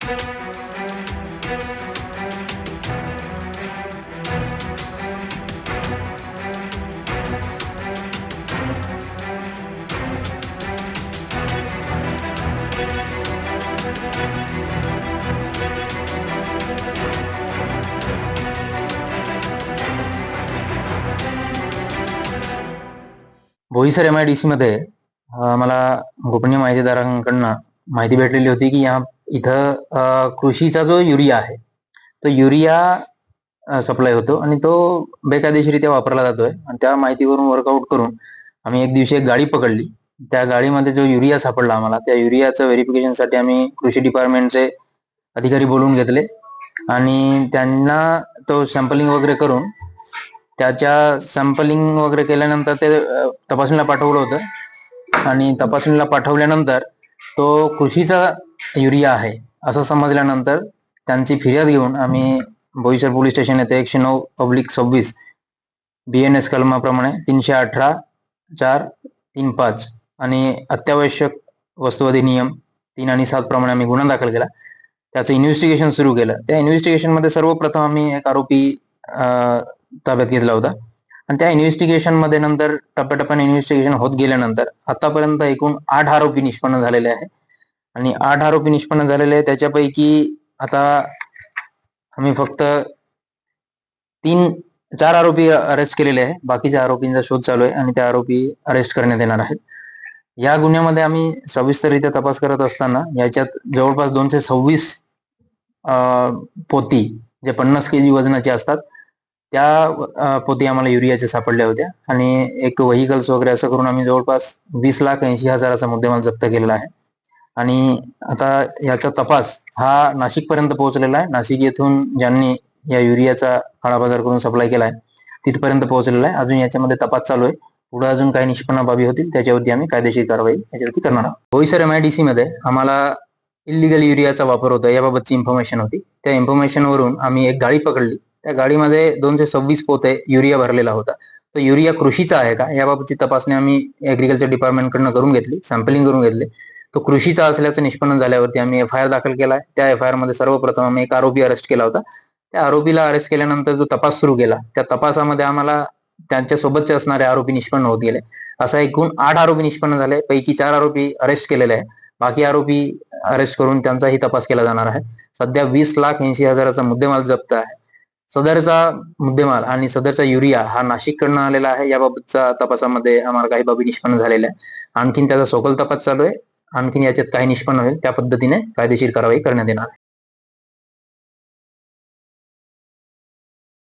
Boisar MIDC मध्ये मला गोपनीय माहितीदारांकडनं माहिती भेटलेली होती की इथं कृषीचा जो युरिया आहे तो युरिया सप्लाय होतो आणि तो बेकायदेशीरित्या वापरला जातोय आणि त्या माहितीवरून वर्कआउट करून आम्ही एक दिवशी एक गाडी पकडली. त्या गाडीमध्ये जो युरिया सापडला आम्हाला, त्या युरियाचं व्हेरिफिकेशनसाठी आम्ही कृषी डिपार्टमेंटचे अधिकारी बोलवून घेतले आणि त्यांना तो सॅम्पलिंग वगैरे करून त्याच्या सॅम्पलिंग वगैरे केल्यानंतर ते तपासणीला पाठवलं होतं आणि तपासणीला पाठवल्यानंतर तो कृषीचा युरिया आहे असं समजल्यानंतर त्यांची फिर्याद घेऊन आम्ही बोईसर पोलीस स्टेशन येथे 109/26 BNS कलमाप्रमाणे 318/435 आणि अत्यावश्यक वस्तू अधिनियम 3 आणि 7 प्रमाणे आम्ही गुन्हा दाखल केला. त्याचं इन्व्हेस्टिगेशन सुरू केलं. त्या इन्व्हेस्टिगेशन मध्ये सर्वप्रथम आम्ही एक आरोपी ताब्यात घेतला होता आणि त्या इन्व्हेस्टिगेशन मध्ये नंतर टप्प्याटप्प्याने इन्व्हेस्टिगेशन होत गेल्यानंतर आतापर्यंत एकूण 8 आरोपी निष्पन्न झालेले आहे आणि 8 आरोपी निष्पन्न झालेले आहे. त्याच्यापैकी आता आम्ही फक्त 4 आरोपी अरेस्ट केलेले आहे. बाकीच्या आरोपींचा शोध चालू आहे आणि त्या आरोपी अरेस्ट करण्यात येणार आहेत. या गुन्ह्यामध्ये आम्ही सविस्तररित्या तपास करत असताना याच्यात जवळपास 226 पोती जे 50 kg वजनाचे असतात त्या पोती आम्हाला युरियाचे सापडल्या होत्या आणि एक व्हेकल्स वगैरे असं करून आम्ही जवळपास 20,80,000चा मुद्देमाल जप्त केलेला आहे. आणि आता याचा तपास हा नाशिक पर्यंत पोहोचलेला आहे. नाशिक येथून ज्यांनी या युरियाचा काळाबाजार करून सप्लाय केलाय तिथपर्यंत पोहोचलेला आहे. अजून याच्यामध्ये तपास चालू आहे. पुढे अजून काही निष्पन्न बाबी होतील त्याच्यावरती आम्ही कायदेशीर कारवाई याच्यावरती करणार आहोत. बोईसर MIDC मध्ये आम्हाला इलिगल युरियाचा वापर होता याबाबतची इन्फॉर्मेशन होती. त्या इन्फॉर्मेशन वरून आम्ही एक गाडी पकडली. त्या गाडीमध्ये 226 पोते युरिया भरलेला होता. तो युरिया कृषीचा आहे का याबाबतची तपासणी आम्ही ऍग्रिकल्चर डिपार्टमेंटकडनं करून घेतली, सॅम्पलिंग करून घेतले. तो कृषीचा असल्याचं निष्पन्न झाल्यावरती आम्ही FIR दाखल केला. त्या FIR मध्ये सर्वप्रथम आम्ही एक आरोपी अरेस्ट केला होता. त्या आरोपीला अरेस्ट केल्यानंतर जो तपास सुरू केला त्या तपासामध्ये आम्हाला त्यांच्या सोबतचे असणारे आरोपी निष्पन्न होत गेले. असा एकूण 8 आरोपी निष्पन्न झाले. पैकी 4 आरोपी अरेस्ट केलेले आहे. बाकी आरोपी अरेस्ट करून त्यांचाही तपास केला जाणार आहे. सध्या 20,80,000चा मुद्देमाल जप्त आहे. सदरचा मुद्देमाल आणि सदरचा युरिया हा नाशिककडनं आलेला आहे. याबाबतच्या तपासामध्ये आम्हाला काही बाबी निष्पन्न झालेल्या आहे. आणखीन त्याचा सखोल तपास चालू आहे. आणखीन याच्यात काही निष्पन्न होईल त्या पद्धतीने कायदेशीर कारवाई करण्यात येणार आहे.